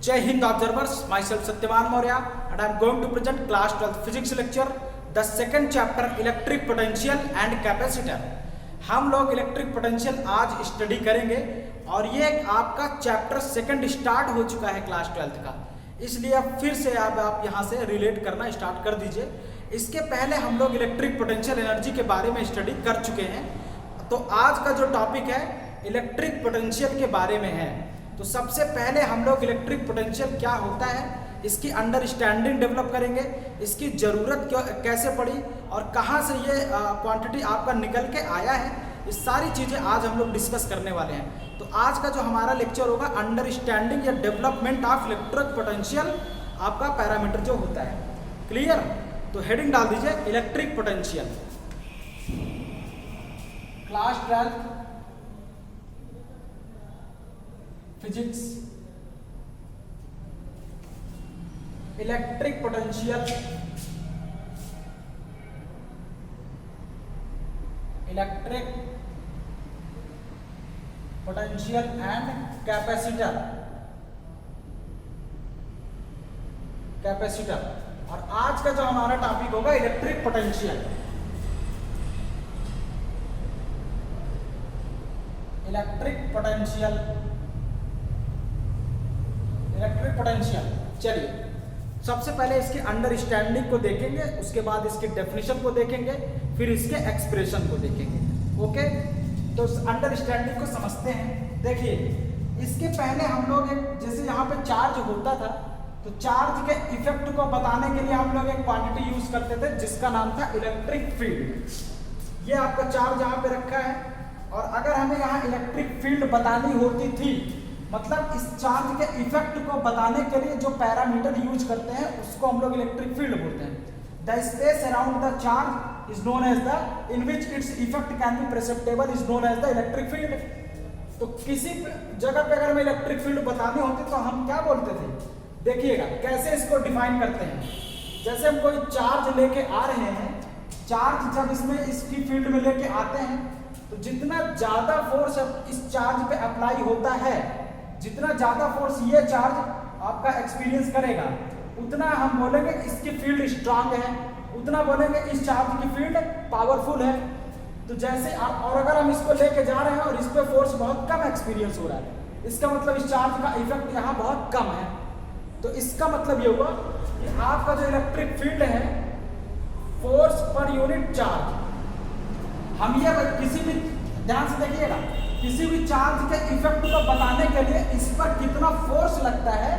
Jai Hind observers, myself Satyavan Maurya and I am going to present class 12th physics lecture, the second chapter electric potential and capacitor। हम लोग electric potential आज study करेंगे और ये आपका chapter second start हो चुका है क्लास 12th का, इसलिए अब फिर से आप यहाँ से रिलेट करना स्टार्ट कर दीजिए। इसके पहले हम लोग इलेक्ट्रिक पोटेंशियल एनर्जी के बारे में स्टडी कर चुके हैं, तो आज का जो टॉपिक है इलेक्ट्रिक पोटेंशियल के बारे में है। तो सबसे पहले हम लोग इलेक्ट्रिक पोटेंशियल क्या होता है, इसकी अंडरस्टैंडिंग डेवलप करेंगे, इसकी ज़रूरत कैसे पड़ी और कहाँ से ये क्वांटिटी आपका निकल के आया है, ये सारी चीज़ें आज हम लोग डिस्कस करने वाले हैं। तो आज का जो हमारा लेक्चर होगा अंडरस्टैंडिंग या डेवलपमेंट ऑफ इलेक्ट्रिक पोटेंशियल, आपका पैरामीटर जो होता है। क्लियर? तो हेडिंग डाल दीजिए electric potential. Class 12 physics electric potential, electric potential and capacitor, capacitor. और आज का जो हमारा टॉपिक होगा electric potential, electric potential, electric potential. चलिए सबसे पहले इसके अंडरस्टैंडिंग को देखेंगे, उसके बाद इसके डेफिनेशन को देखेंगे, फिर इसके एक्सप्रेशन को देखेंगे। ओके, तो अंडरस्टैंडिंग को समझते हैं। देखिए इसके पहले हम लोग एक, जैसे यहाँ पे चार्ज होता था, तो चार्ज के इफेक्ट को बताने के लिए हम लोग एक क्वांटिटी यूज करते थे जिसका नाम था इलेक्ट्रिक फील्ड। ये आपका चार्ज यहाँ पे रखा है और अगर हमें यहाँ इलेक्ट्रिक फील्ड बतानी होती थी, मतलब इस चार्ज के इफेक्ट को बताने के लिए जो पैरामीटर यूज करते हैं उसको हम लोग इलेक्ट्रिक फील्ड बोलते हैं। The space around the charge is known as the in which its effect can be perceptible is known as the electric field. तो किसी जगह पे अगर हमें इलेक्ट्रिक फील्ड बतानी होती तो हम क्या बोलते थे, देखिएगा कैसे इसको डिफाइन करते हैं। जैसे हम कोई चार्ज लेके आ रहे हैं, चार्ज जब इसमें इसकी फील्ड में लेके आते हैं तो जितना ज्यादा फोर्स इस चार्ज पे अप्लाई होता है, जितना ज्यादा फोर्स ये चार्ज आपका एक्सपीरियंस करेगा, उतना हम बोलेंगे इसकी फील्ड स्ट्रांग है, उतना बोलेंगे इस चार्ज की फील्ड पावरफुल है। तो जैसे और अगर हम इसको लेके जा रहे हैं और इस पे फोर्स बहुत कम एक्सपीरियंस हो रहा है, इसका मतलब इस चार्ज का इफेक्ट यहाँ बहुत कम है। तो इसका मतलब ये हुआ कि आपका जो इलेक्ट्रिक फील्ड है, फोर्स पर यूनिट चार्ज, हम ये किसी भी, ध्यान से देखिएगा, किसी भी चार्ज के इफेक्ट को बताने के लिए इस पर कितना फोर्स लगता है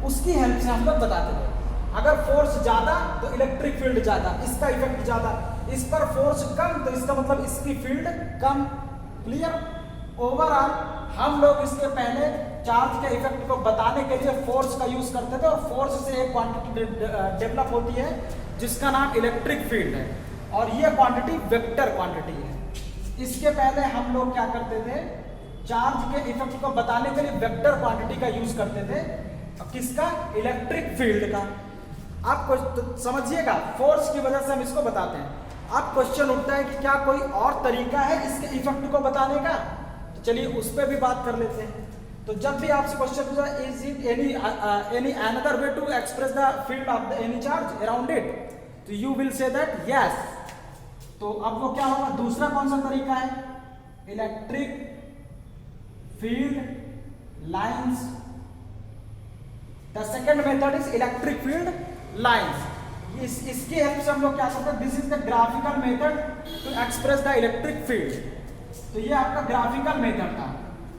उसकी हेल्प से हम लोग बताते हैं। अगर फोर्स ज्यादा तो इलेक्ट्रिक फील्ड ज्यादा, इसका इफेक्ट ज्यादा, इस पर फोर्स कम तो इसका मतलब इसकी फील्ड कम। क्लियर? ओवरऑल हम लोग इसके पहले चार्ज के इफेक्ट को बताने के लिए फोर्स का यूज करते थे और फोर्स से एक क्वांटिटी डेवलप होती है जिसका नाम इलेक्ट्रिक फील्ड है, और ये क्वांटिटी वेक्टर क्वांटिटी है। इसके पहले हम लोग क्या करते थे, चार्ज के इफेक्ट को बताने के लिए वेक्टर क्वांटिटी का यूज करते थे। किसका? इलेक्ट्रिक फील्ड का। आप तो समझिएगा, फोर्स की वजह से हम इसको बताते हैं। अब क्वेश्चन उठता है कि क्या कोई और तरीका है इसके इफेक्ट को बताने का, तो चलिए उस पर भी बात कर लेते हैं। तो जब भी आपसे क्वेश्चन पूछा is it any another way to express the field of the any charge around it, तो you will say that yes. तो अब वो क्या होगा, दूसरा कौन सा तरीका है, electric field lines. The second method is electric field lines. इसकी हेल्प से हम लोग क्या करते हैं, this is the graphical method to express the electric field. तो ये आपका ग्राफिकल मेथड था,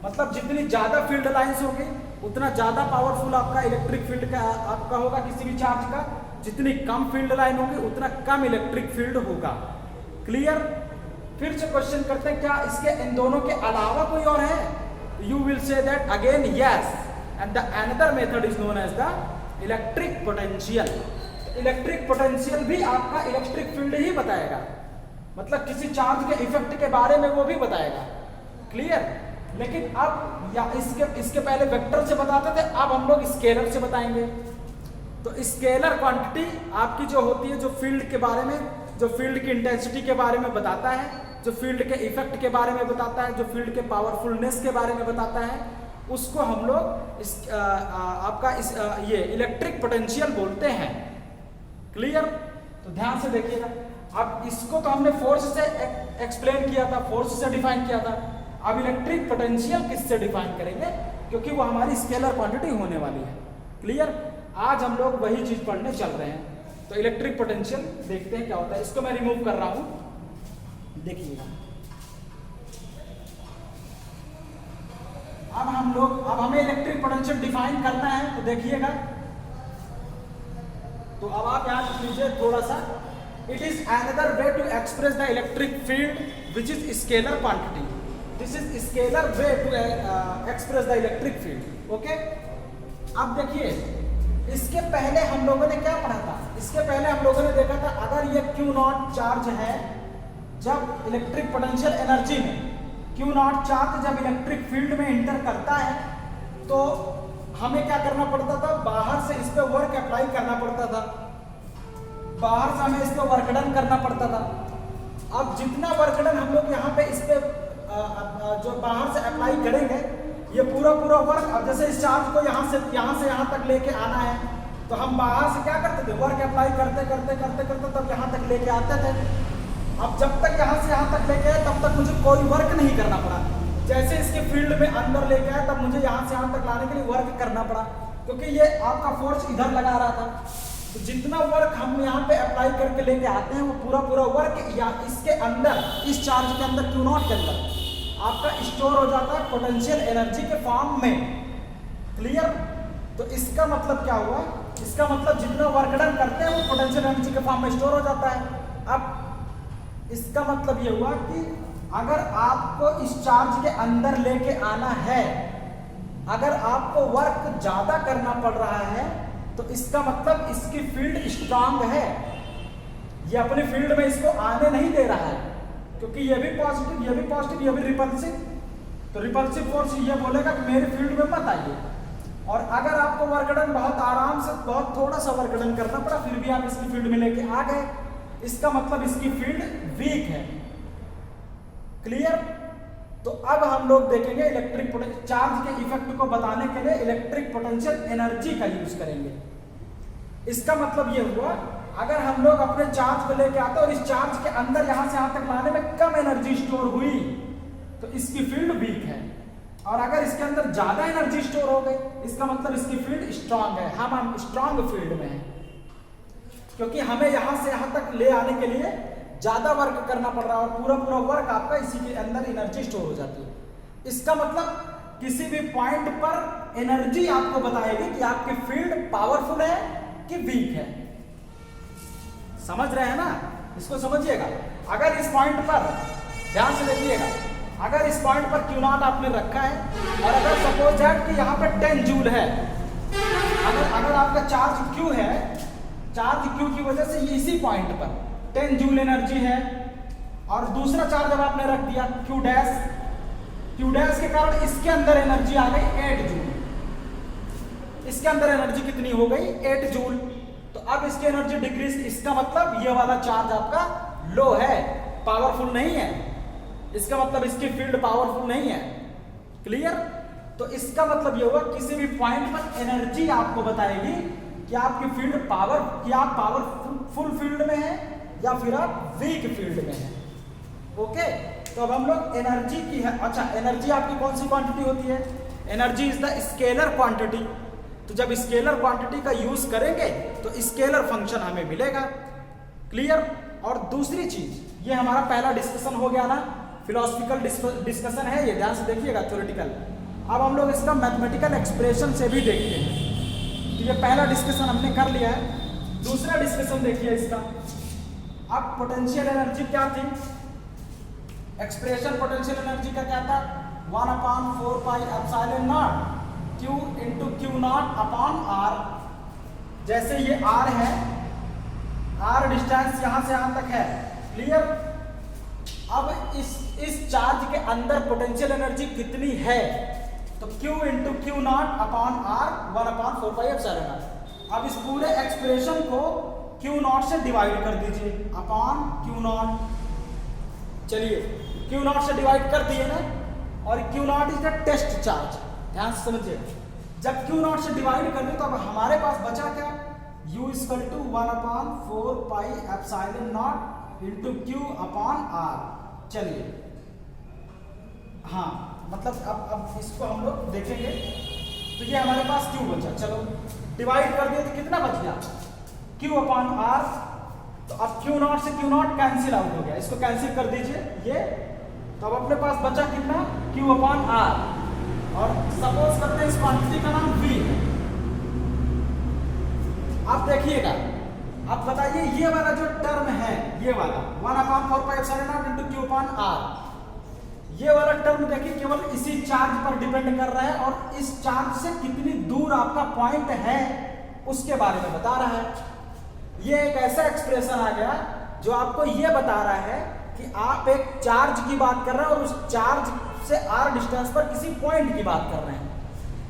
मतलब जितनी ज्यादा फील्ड लाइंस होगी उतना ज्यादा पावरफुल आपका इलेक्ट्रिक फील्ड का आपका होगा किसी भी चार्ज का, जितनी कम फील्ड लाइन होगी उतना कम इलेक्ट्रिक फील्ड होगा। क्लियर? फिर से क्वेश्चन करते हैं क्या इसके इन दोनों के अलावा कोई और है, you will say that again yes, and the another method is known as the electric potential. Electric potential भी आपका इलेक्ट्रिक फील्ड ही बताएगा, मतलब किसी चार्ज के इफेक्ट के बारे में वो भी बताएगा। क्लियर? लेकिन अब या इसके पहले वेक्टर से बताते थे, अब हम लोग स्केलर से बताएंगे। तो स्केलर क्वांटिटी आपकी जो होती है, जो फील्ड के बारे में, जो फील्ड की इंटेंसिटी के बारे में बताता है, जो फील्ड के इफेक्ट के बारे में बताता है, जो फील्ड के पावरफुलनेस के बारे में बताता है, उसको हम लोग आपका ये इलेक्ट्रिक पोटेंशियल बोलते हैं। क्लियर? तो ध्यान से देखिएगा। अब इसको तो हमने फोर्स से एक्सप्लेन किया था, फोर्स से डिफाइन किया था। अब इलेक्ट्रिक पोटेंशियल किससे डिफाइन करेंगे, क्योंकि वो हमारी स्केलर क्वांटिटी होने वाली है। क्लियर? आज हम लोग वही चीज पढ़ने चल रहे हैं। तो इलेक्ट्रिक पोटेंशियल देखते हैं क्या होता है। इसको मैं रिमूव कर रहा हूं, देखिएगा। अब हमें इलेक्ट्रिक पोटेंशियल डिफाइन करना है, तो देखिएगा। तो अब आप याद कीजिए थोड़ा सा। It is another way to express the electric field which is scalar quantity. This is scalar way to express the electric field. Okay, अब देखिए, इसके पहले हम लोगों ने क्या पढ़ा था? इसके पहले हम लोगों ने देखा था, अगर ये Q0 चार्ज है, जब इलेक्ट्रिक पोटेंशियल एनर्जी में Q0 चार्ज जब इलेक्ट्रिक फील्ड में इंटर करता है, तो हमें क्या करना पड़ता था? बाहर से इस पे वर्क अप्लाई करना पड़ता था। बाहर से हमें इस पे वर्क डन करना पड़ता था। अब जितना वर्क डन हम लोग यहाँ पे इस पे जो बाहर से अप्लाई करेंगे, ये पूरा वर्क, अब जैसे इस चार्ज को यहाँ से यहाँ तक लेके आना है, तो हम बाहर से क्या करते थे? वर्क अप्लाई करते तब यहाँ तक लेके आते थे। अब जब तक यहाँ से यहाँ तक लेके आए, तब तक मुझे कोई वर्क नहीं करना पड़ा। जैसे इसके फील्ड में अंदर लेके आए, तब मुझे यहाँ से यहाँ तक लाने के लिए वर्क करना पड़ा, क्योंकि ये आपका फोर्स इधर लगा रहा था। तो जितना वर्क हम यहाँ पे अप्लाई करके लेके आते हैं, वो पूरा वर्क या इसके अंदर, इस चार्ज के अंदर, Q0 के अंदर आपका स्टोर हो जाता है पोटेंशियल एनर्जी के फॉर्म में। क्लियर? तो इसका मतलब क्या हुआ? इसका मतलब जितना वर्क डन करते हैं, वो पोटेंशियल एनर्जी के फॉर्म में स्टोर हो जाता है। अब इसका मतलब ये हुआ कि अगर आपको इस चार्ज के अंदर लेके आना है, अगर आपको वर्क ज्यादा करना पड़ रहा है, तो इसका मतलब इसकी फील्ड स्ट्रांग है। ये अपने फील्ड में इसको आने नहीं दे रहा है, क्योंकि ये भी पॉजिटिव, ये भी रिपल्सिव। तो रिपल्सिव फोर्स ये बोलेगा कि मेरे फील्ड में मत आइए। और अगर आपको वर्क डन बहुत आराम से, बहुत थोड़ा सा वर्क डन करना पड़ा, फिर भी आप इसकी फील्ड में लेके आ गए, इसका मतलब इसकी फील्ड वीक है। क्लियर? तो अब हम लोग देखेंगे इलेक्ट्रिक पोटेंशियल चार्ज के इफेक्ट को बताने के लिए इलेक्ट्रिक पोटेंशियल एनर्जी का यूज करेंगे। इसका मतलब ये हुआ, अगर हम लोग अपने चार्ज को लेके आते और इस चार्ज के अंदर यहां से यहां तक लाने में कम एनर्जी स्टोर हुई, तो इसकी फील्ड वीक है। और अगर इसके अंदर ज्यादा एनर्जी स्टोर हो गई, इसका मतलब इसकी फील्ड स्ट्रांग है। हम स्ट्रांग फील्ड में हैं, क्योंकि हमें यहां से यहां तक ले आने के लिए ज्यादा वर्क करना पड़ रहा है, और पूरा वर्क आपका इसी के अंदर एनर्जी स्टोर हो जाती है। इसका मतलब किसी भी पॉइंट पर एनर्जी आपको बताएगी कि आपकी फील्ड पावरफुल है कि वीक है। समझ रहे हैं ना? इसको समझिएगा। अगर इस पॉइंट पर ध्यान से देखिएगा, अगर इस पॉइंट पर Q0 आपने रखा है, और अगर सपोज दैट कि यहाँ पे 10 जूल है, अगर आपका चार्ज Q है, चार्ज Q की वजह से इसी पॉइंट पर 10 जूल एनर्जी है, और दूसरा चार्ज जब आपने रख दिया Q डैश के कारण इसके अंदर एनर्जी आ गई 8 जूल। इसके अंदर एनर्जी कितनी हो गई? 8 जूल। तो अब इसकी एनर्जी डिक्रीज, इसका मतलब ये वाला चार्ज आपका लो है, पावरफुल नहीं है। इसका मतलब इसकी फील्ड पावरफुल नहीं है। क्लियर? तो इसका मतलब ये हुआ, किसी भी पॉइंट पर एनर्जी आपको बताएगी कि आपकी फील्ड पावरफुल फील्ड में है या फिर आप वीक फील्ड में है। ओके, तो अब हम लोग एनर्जी की है। अच्छा, एनर्जी आपकी कौन सी क्वांटिटी होती है? Energy is the scalar quantity. तो जब स्केलर क्वांटिटी का यूज करेंगे तो स्केलर फंक्शन हमें मिलेगा। क्लियर? और दूसरी चीज, ये हमारा पहला डिस्कशन हो गया ना, फिलोसफिकल डिस्कशन है ये, ध्यान से देखिएगा, थ्योरेटिकल। अब हम लोग इसका मैथमेटिकल एक्सप्रेशन से भी देखते हैं। तो ये पहला डिस्कशन हमने कर लिया है। दूसरा डिस्कशन देखिए इसका। अब पोटेंशियल एनर्जी क्या थी? एक्सप्रेशन पोटेंशियल एनर्जी का क्या था? 1/4 pi epsilon naught Q into Q0 upon R। जैसे ये R है, R डिस्टेंस यहां से यहां तक है। क्लियर? अब इस चार्ज के अंदर पोटेंशियल एनर्जी कितनी है? तो Q into Q0 upon R 1/4 pi epsilon not. अब इस पूरे एक्सप्रेशन को Q0 से डिवाइड कर दीजिए अपॉन Q0। चलिए, Q0 से डिवाइड कर दिए ना, और Q0 is the test charge. ध्यान से समझिए, जब क्यू नॉट से डिवाइड कर दे तो अब हमारे पास बचा क्या, u equal to 1/4 pi epsilon naught into q upon r. चलिए हाँ, मतलब अब इसको हम लोग देखेंगे तो ये हमारे पास क्यू बचा, चलो डिवाइड कर दिया तो कितना बच गया, क्यू अपॉन आर। तो अब क्यू नॉट से क्यू नॉट कैंसिल आउट हो गया, इसको कैंसिल कर दीजिए ये, तो अब अपने पास बचा कितना, क्यू अपॉन आर। और सपोज करते हैं इस क्वांटिटी का नाम v है। अब देखिएगा, अब बताइए ये वाला जो टर्म है, ये वाला 1/4 pi epsilon naught into Q upon r, ये वाला टर्म देखिए केवल इसी चार्ज पर डिपेंड कर रहा है और इस चार्ज से कितनी दूर आपका पॉइंट है उसके बारे में बता रहा है। ये एक ऐसा एक्सप्रेशन आ गया जो आपको ये बता रहा है कि आप एक चार्ज की बात कर रहे हैं और उस चार्ज से r डिस्टेंस पर किसी पॉइंट की बात कर रहे हैं।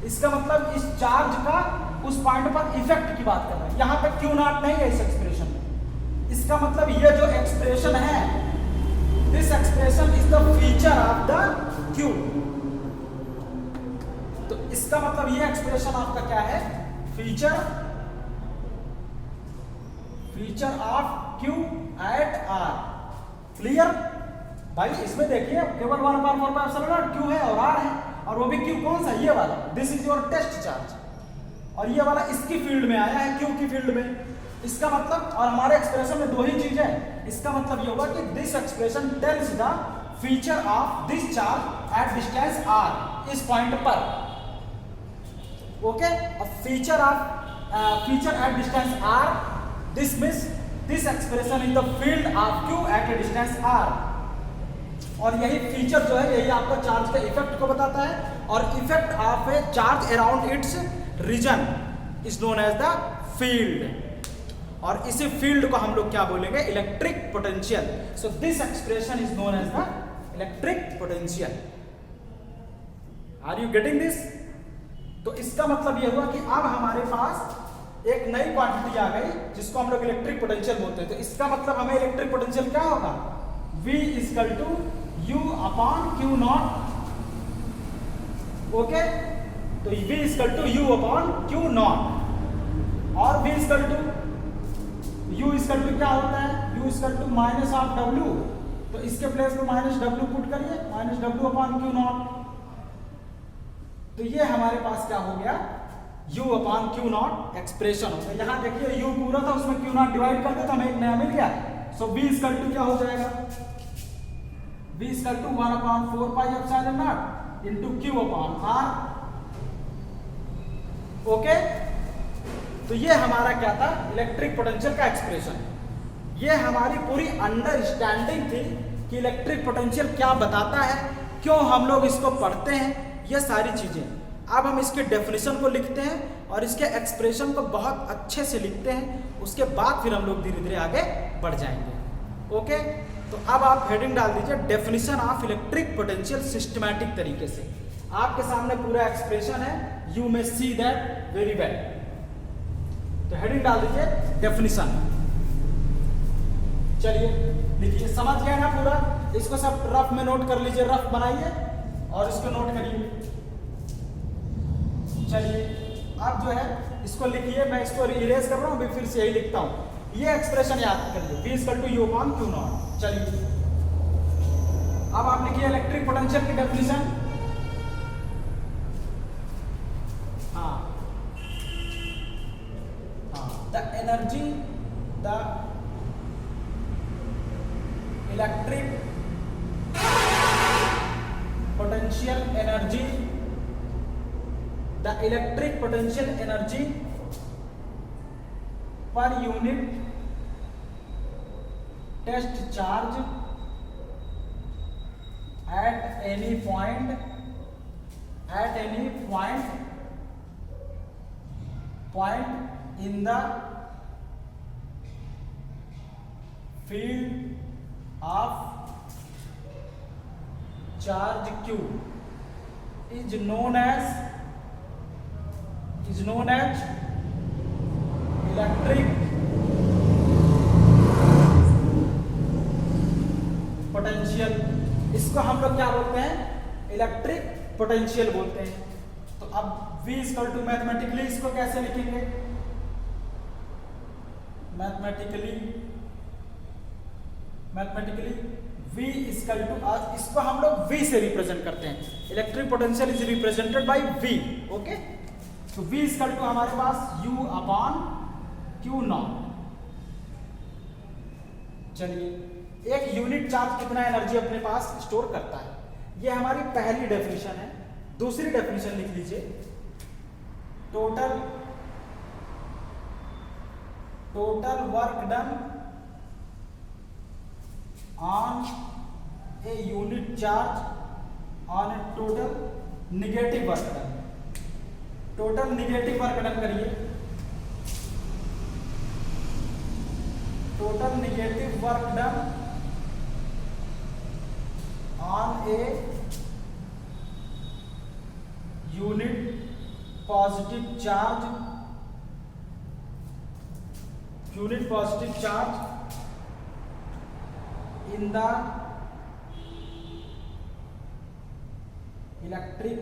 इसका मतलब इस चार्ज का उस पॉइंट पर इफेक्ट की बात कर रहे हैं। यहां पे क्यू नॉट नहीं है इस एक्सप्रेशन में। इसका मतलब ये जो एक्सप्रेशन है, this expression is the feature of the q. तो इसका मतलब ये एक्सप्रेशन आपका क्या है, feature of q at r. Clear भाई, इसमें देखिए केवल 1/4 पाई एप्सिलॉन नॉट क्यू है और आर है, और वो भी क्यू कौन सा, ये वाला, this is your test charge, और ये वाला इसकी फील्ड में आया है, क्यू की फील्ड में। इसका मतलब, और हमारे एक्सप्रेशन में दो ही चीज है, इसका मतलब ये होगा कि this expression tells the feature of this charge at distance r, इस पॉइंट पर। Okay, feature at distance r, this means this expression is the field of q at a distance r. और यही फीचर जो है, यही आपका charge के effect को बताता है, और effect of a charge around its region is known as the field. और इसी फील्ड को हम लोग क्या बोलेंगे, electric potential. So this expression is known as the electric potential. Are you getting this? तो इसका मतलब यह हुआ कि अब हमारे पास एक नई क्वांटिटी आ गई जिसको हम लोग इलेक्ट्रिक पोटेंशियल बोलते हैं। तो इसका मतलब हमें इलेक्ट्रिक पोटेंशियल क्या होगा, V equal to U upon Q naught. Okay, तो V equal to U upon Q naught, और V equal to U equal to क्या होता है, U equal to minus of W। तो इसके प्लेस में माइनस W पुट करिए, minus W upon Q naught. तो ये हमारे पास क्या हो गया, U upon Q naught expression हो गया। यहां देखिए U पूरा था, उसमें क्यू नॉट डिवाइड कर दिया तो हमें एक नया मिल गया। सो V इक्वल टू क्या हो जाएगा, V equal to 1/4 pi epsilon naught into Q upon R. Okay, तो ये हमारा क्या था, इलेक्ट्रिक पोटेंशियल का एक्सप्रेशन। ये हमारी पूरी अंडरस्टैंडिंग थी कि इलेक्ट्रिक पोटेंशियल क्या बताता है, क्यों हम लोग इसको पढ़ते हैं, ये सारी चीजें। अब हम इसके डेफिनेशन को लिखते हैं और इसके एक्सप्रेशन को बहुत अच्छे से लिखते हैं, उसके बाद फिर हम लोग धीरे धीरे आगे बढ़ जाएंगे। ओके, तो अब आप हेडिंग डाल दीजिए definition of electric potential systematic तरीके से। आपके सामने पूरा एक्सप्रेशन है, you may see that very well. तो हेडिंग डाल दीजिए डेफिनेशन। चलिए लिखिए, समझ गए ना पूरा? इसको सब रफ में नोट कर लीजिए, रफ बनाइए और इसको नोट करिए। चलिए अब जो है इसको लिखिए, मैं इसको इरेज कर रहा हूँ, फिर से यही लिखता हूँ। ये एक्सप्रेशन याद करिए, V equal to U upon Q naught. चलिए अब आप लिखिए इलेक्ट्रिक पोटेंशियल की definition. The energy, the electric potential energy, the electric potential energy per unit test charge at any point in the field of charge q is known as electric potential. इसको हम लोग क्या बोलते हैं, electric potential बोलते हैं। तो अब V इक्वल टू मैथमेटिकली इसको कैसे लिखेंगे? मैथमेटिकली V इक्वल टू, इसको हम लोग V से रिप्रेजेंट करते हैं। Electric potential is represented by V। Okay, तो V इक्वल टू हमारे पास U अपॉन Q नॉट। चलिए, एक यूनिट चार्ज कितना एनर्जी अपने पास स्टोर करता है, ये हमारी पहली डेफिनेशन है। दूसरी डेफिनेशन लिख लीजिए, total work done on a unit charge on a total negative work done. Total negative work done करिए, total negative work done on a unit positive charge in the electric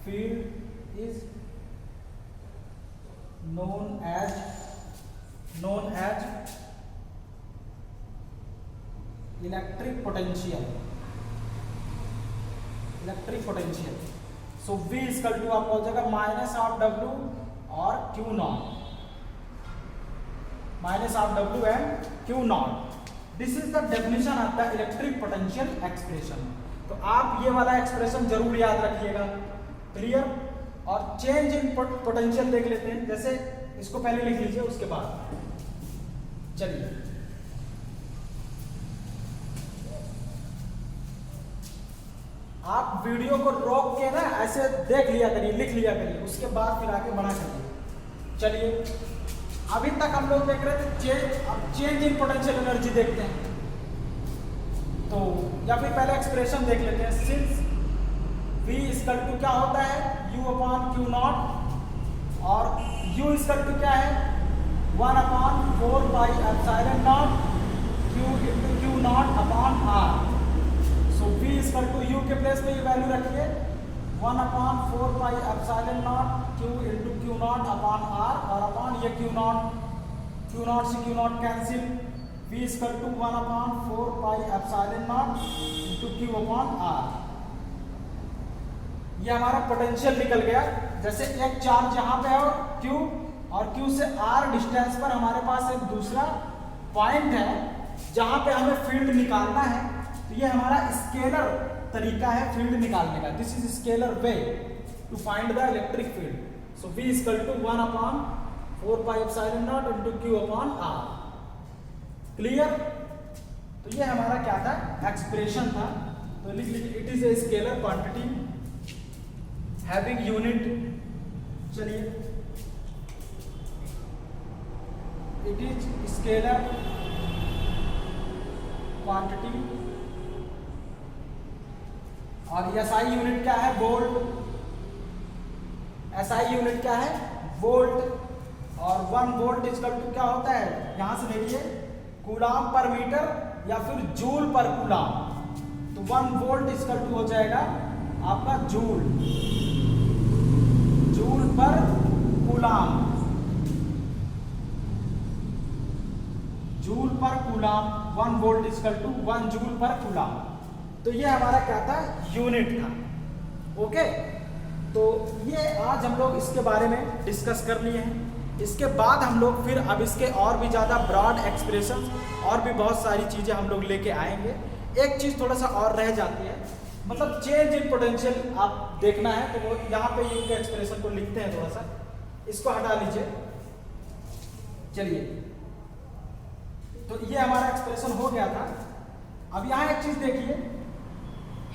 field is known as electric potential। So V equal to आपका हो जाएगा minus of W और Q naught, minus of W and Q naught. This is the definition of the electric potential expression. तो आप ये वाला expression जरूर याद रखिएगा, क्लियर। और चेंज इन पोटेंशियल देख लेते हैं, जैसे इसको पहले लिख लीजिए, उसके बाद चलिए आप वीडियो को रोक के ना ऐसे देख लिया करिए, लिख लिया करिए, उसके बाद फिर आगे बढ़ा करिए। चलिए, अभी तक हम लोग देख रहे थे चेंज इन पोटेंशियल एनर्जी देखते हैं, तो या फिर पहले एक्सप्रेशन देख लेते हैं। सिंस V इक्वल टू क्या होता है, U अपॉन Q नॉट, और U इक्वल टू क्या है, 1 upon 4 pi epsilon naught Q into Q naught upon R। So V equal to U के प्लेस पे ये वैल्यू रखिए, 1 upon 4 pi epsilon naught Q into Q naught upon R, और upon ये Q naught से Q naught cancel. V equal to 1 upon 4 pi epsilon naught into Q upon R। ये हमारा potential निकल गया। जैसे एक चार्ज यहाँ पे है और Q से R डिस्टेंस पर हमारे पास एक दूसरा पॉइंट है जहाँ पे हमें फील्ड निकालना है, तो ये हमारा स्केलर तरीका है फील्ड निकालने का। This is scalar way to find the electric field. So V equal to 1 upon 4 pi epsilon naught into Q upon R। Clear? तो ये हमारा क्या था, एक्सप्रेशन था। तो लिख लीजिए, it is a scalar quantity having unit, चलिए इट इज स्केलर क्वांटिटी, और SI यूनिट क्या है, वोल्ट। SI यूनिट क्या है, वोल्ट। और 1 वोल्ट इक्वल टू क्या होता है, यहां से देखिए, कूलाम पर मीटर या फिर जूल पर कूलाम। तो 1 वोल्ट इक्वल टू हो जाएगा आपका joule per coulomb, joule per coulomb. 1 volt equal to 1 joule per coulomb. तो ये हमारा क्या था, यूनिट था। ओके, तो ये आज हम लोग इसके बारे में डिस्कस कर लिए हैं। इसके बाद हम लोग फिर अब इसके और भी ज़्यादा ब्रॉड एक्सप्रेशन और भी बहुत सारी चीज़ें हम लोग लेके आएंगे। एक चीज़ थोड़ा सा और रह जाती है, मतलब चेंज इन पोटेंशियल आप देखना है, तो वो यहाँ पे ये एक्सप्रेशन को लिखते हैं, थोड़ा सा इसको हटा लीजिए। चलिए, तो ये हमारा एक्सप्रेशन हो गया था। अब यहाँ एक चीज़ देखिए,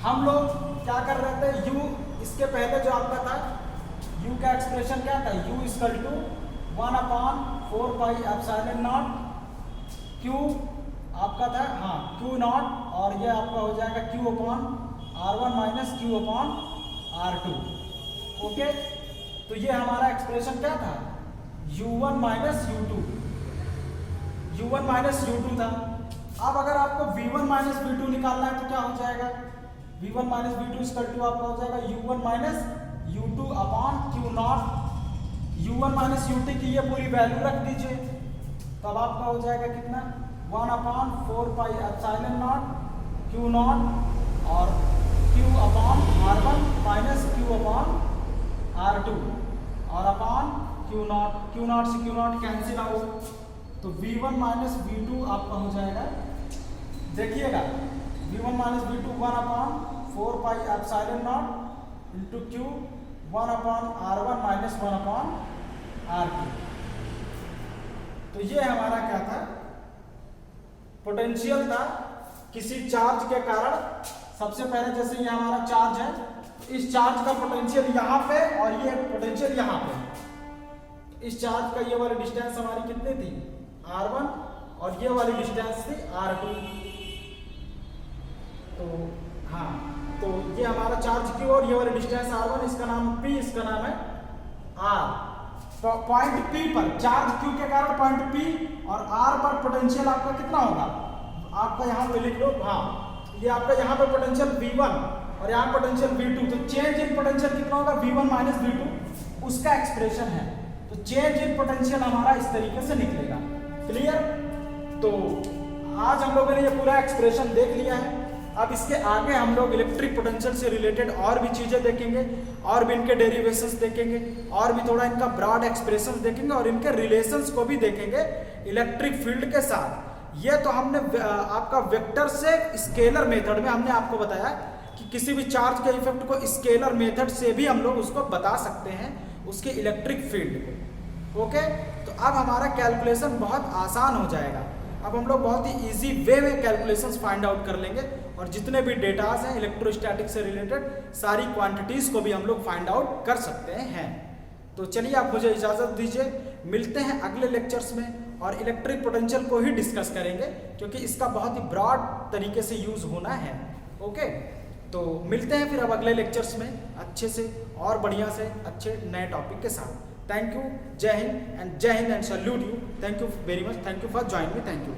हम लोग क्या कर रहे थे, U इसके पहले जो आपका था, U का एक्सप्रेशन क्या था, U equal to 1 upon 4 pi epsilon naught Q आपका था, हाँ Q नॉट, और ये आपका हो जाएगा Q upon R1 minus Q upon R2। Okay, तो ये हमारा एक्सप्रेशन क्या था, U1 माइनस U2 था। अब अगर आपको V1 माइनस V2 निकालना है तो क्या हो जाएगा, V1 minus V2 equal to आपका हो जाएगा U1 minus U2 upon Q0। U1 minus UT की ये पूरी वैल्यू रख दीजिए, तब आपका हो जाएगा कितना 1 upon 4 pi epsilon not Q0 और Q upon R1 minus Q upon R2 और अपॉन Q0 से Q0 कैंसिल आउट, तो V1 माइनस V2 आपका हो जाएगा, देखिएगा V1 minus V2 1 upon 4 pi epsilon naught into Q 1 upon R1 minus 1 upon R2। तो ये हमारा क्या था, पोटेंशियल था किसी चार्ज के कारण। सबसे पहले जैसे ये हमारा चार्ज है, इस चार्ज का पोटेंशियल यहाँ पे और ये पोटेंशियल यहाँ पे। इस चार्ज का ये वाली डिस्टेंस हमारी कितनी थी R1 और ये वाली डिस्टेंस थी R2। तो हाँ, तो ये हमारा चार्ज की और ये वाली डिस्टेंस R1, इसका नाम P, इसका नाम है R। तो पॉइंट P पर चार्ज Q के कारण पॉइंट P और R पर पोटेंशियल आपका कितना होगा, आपका यहाँ पे लिख लो। हाँ, ये आपका यहाँ पे पोटेंशियल V1 और यहाँ पोटेंशियल V2। तो चेंज इन पोटेंशियल कितना होगा V1 माइनस V2, उसका एक्सप्रेशन है। तो चेंज इन पोटेंशियल हमारा इस तरीके से निकलेगा। क्लियर? तो आज हम लोगों ने ये पूरा एक्सप्रेशन देख लिया है। अब इसके आगे हम लोग इलेक्ट्रिक पोटेंशियल से रिलेटेड और भी चीजें देखेंगे, और भी इनके डेरिवेशंस देखेंगे, और भी थोड़ा इनका ब्रॉड एक्सप्रेशंस देखेंगे, और इनके रिलेशंस को भी देखेंगे इलेक्ट्रिक फील्ड के साथ। ये तो हमने आपका वेक्टर से स्केलर मेथड में हमने आपको बताया कि किसी भी चार्ज के इफेक्ट को स्केलर मेथड से भी हम लोग उसको बता सकते हैं, उसके इलेक्ट्रिक फील्ड को। ओके, तो अब हमारा कैलकुलेशन बहुत आसान हो जाएगा। अब हम लोग बहुत ही इजी वे में कैलकुलेशंस फाइंड आउट कर लेंगे, और जितने भी डेटाज हैं इलेक्ट्रोस्टैटिक से रिलेटेड सारी क्वांटिटीज को भी हम लोग फाइंड आउट कर सकते हैं। तो चलिए आप मुझे इजाजत दीजिए, मिलते हैं अगले लेक्चर्स में और इलेक्ट्रिक पोटेंशियल को ही डिस्कस करेंगे, क्योंकि इसका बहुत ही ब्रॉड तरीके से यूज होना है। ओके, तो मिलते हैं फिर अब अगले लेक्चर्स में अच्छे से और बढ़िया से अच्छे नए टॉपिक के साथ। थैंक यू, जय Hind and salute you. Thank you very much, thank you for joining me, thank you.